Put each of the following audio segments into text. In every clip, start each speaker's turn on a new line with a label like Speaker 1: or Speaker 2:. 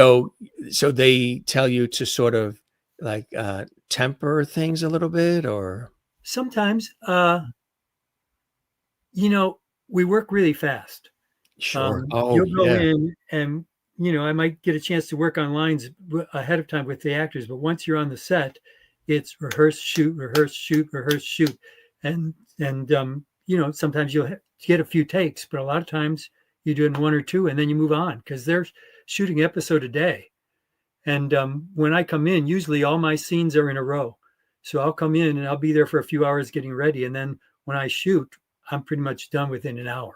Speaker 1: So, so they tell you to sort of like temper things a little bit, or
Speaker 2: Sometimes, we work really fast.
Speaker 1: sure. Oh,
Speaker 2: You'll go
Speaker 1: yeah.
Speaker 2: in and, I might get a chance to work on lines ahead of time with the actors, but once you're on the set, it's rehearse, shoot, rehearse, shoot, rehearse, shoot. And sometimes you'll get a few takes, but a lot of times you do it in one or two and then you move on because they're shooting episode a day. And when I come in, usually all my scenes are in a row. So I'll come in and I'll be there for a few hours getting ready. And then when I shoot, I'm pretty much done within an hour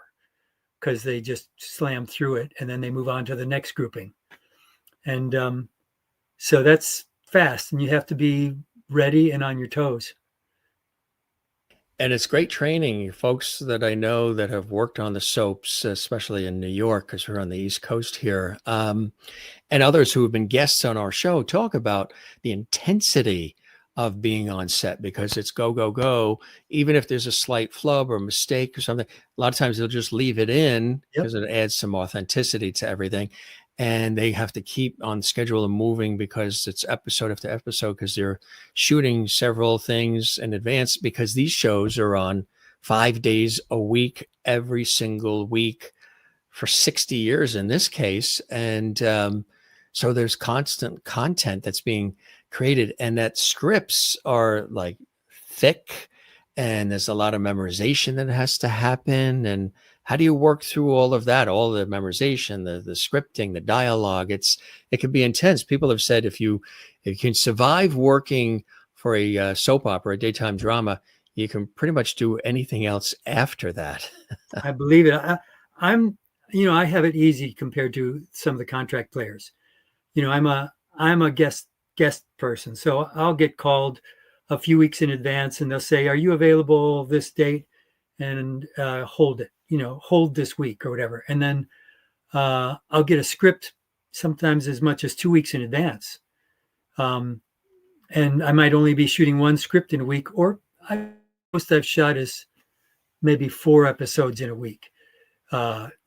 Speaker 2: because they just slam through it and then they move on to the next grouping. And so that's fast and you have to be ready and on your toes.
Speaker 1: And it's great training. Folks that I know that have worked on the soaps, especially in New York, because we're on the East Coast here, and others who have been guests on our show talk about the intensity of being on set because it's go, go, go. Even if there's a slight flub or mistake or something, a lot of times they'll just leave it in
Speaker 2: Yep.
Speaker 1: because it adds some authenticity to everything. And they have to keep on schedule and moving because it's episode after episode because they're shooting several things in advance because these shows are on 5 days a week, every single week for 60 years in this case. And so there's constant content that's being created, and that scripts are like thick, and there's a lot of memorization that has to happen. And how do you work through all of that, all the memorization, the scripting, the dialogue? It can be intense. People have said if you can survive working for a soap opera, a daytime drama, you can pretty much do anything else after that.
Speaker 2: I believe it. I have it easy compared to some of the contract players. I'm a guest person, so I'll get called a few weeks in advance, and they'll say, "Are you available this date?" And hold it, hold this week or whatever, and then I'll get a script sometimes as much as 2 weeks in advance, and I might only be shooting one script in a week, or most I've shot is maybe 4 episodes in a week,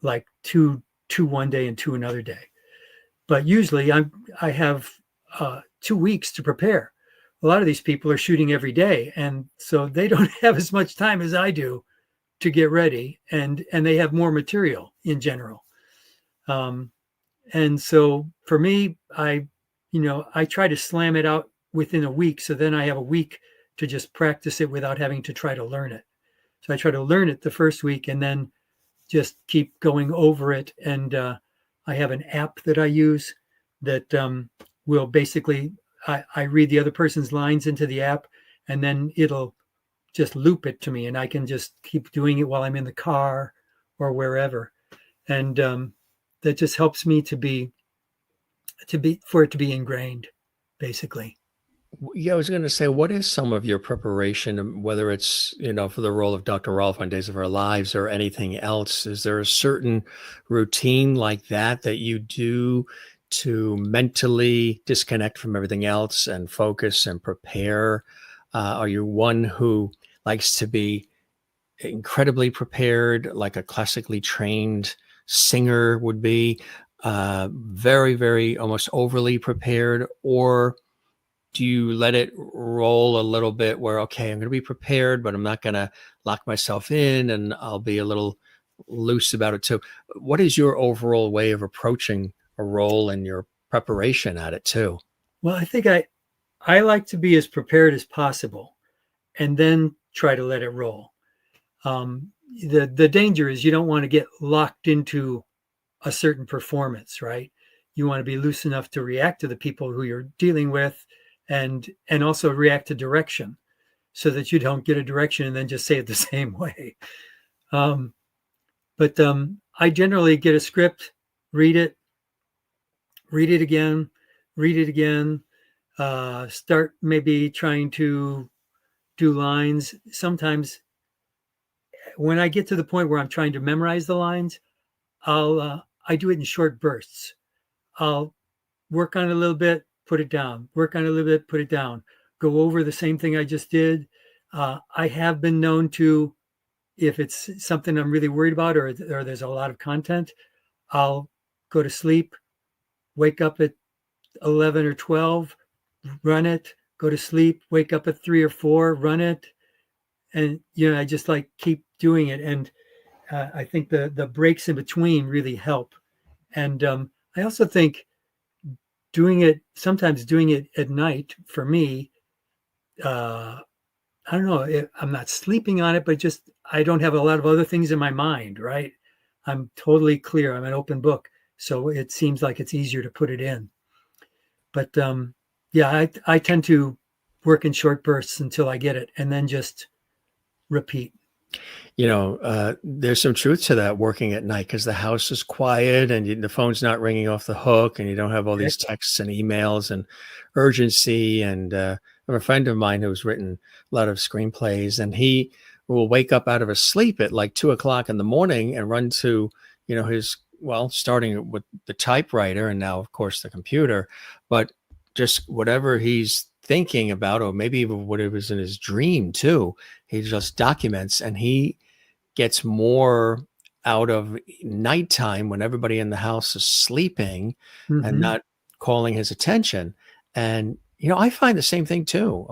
Speaker 2: like two one day and two another day. But usually I have 2 weeks to prepare. A lot of these people are shooting every day, and so they don't have as much time as I do to get ready, and they have more material in general. And so for me, I try to slam it out within a week, so then I have a week to just practice it without having to try to learn it. So I try to learn it the first week, and then just keep going over it. And I have an app that I use that will basically, I read the other person's lines into the app, and then it'll just loop it to me, and I can just keep doing it while I'm in the car or wherever. And that just helps me for it to be ingrained, basically.
Speaker 1: Yeah, I was going to say, what is some of your preparation, whether it's, for the role of Dr. Rolf on Days of Our Lives or anything else? Is there a certain routine like that you do to mentally disconnect from everything else and focus and prepare? Are you one who likes to be incredibly prepared, like a classically trained singer would be, very, very almost overly prepared? Or do you let it roll a little bit where, okay, I'm going to be prepared, but I'm not going to lock myself in, and I'll be a little loose about it too? What is your overall way of approaching a role and your preparation at it too?
Speaker 2: Well, I think I like to be as prepared as possible and then try to let it roll. The danger is you don't want to get locked into a certain performance, right? You want to be loose enough to react to the people who you're dealing with, and also react to direction, so that you don't get a direction and then just say it the same way. But I generally get a script, read it again, read it again, start maybe trying to do lines. Sometimes when I get to the point where I'm trying to memorize the lines, I do it in short bursts. I'll work on it a little bit, put it down, work on it a little bit, put it down, go over the same thing I just did. I have been known to, if it's something I'm really worried about, or there's a lot of content, I'll go to sleep, wake up at 11 or 12, run it, go to sleep, wake up at 3 or 4, run it. And, I just like keep doing it. And I think the breaks in between really help. And I also think sometimes doing it at night for me, I don't know, I'm not sleeping on it, but just I don't have a lot of other things in my mind, right? I'm totally clear. I'm an open book. So it seems like it's easier to put it in. But yeah, I tend to work in short bursts until I get it and then just repeat.
Speaker 1: There's some truth to that working at night because the house is quiet and the phone's not ringing off the hook and you don't have all these texts and emails and urgency. And I have a friend of mine who's written a lot of screenplays, and he will wake up out of his sleep at like 2 o'clock in the morning and run to, starting with the typewriter and now, of course, the computer, but just whatever he's thinking about, or maybe even what it was in his dream too, he just documents, and he gets more out of nighttime when everybody in the house is sleeping and not calling his attention. And, I find the same thing too.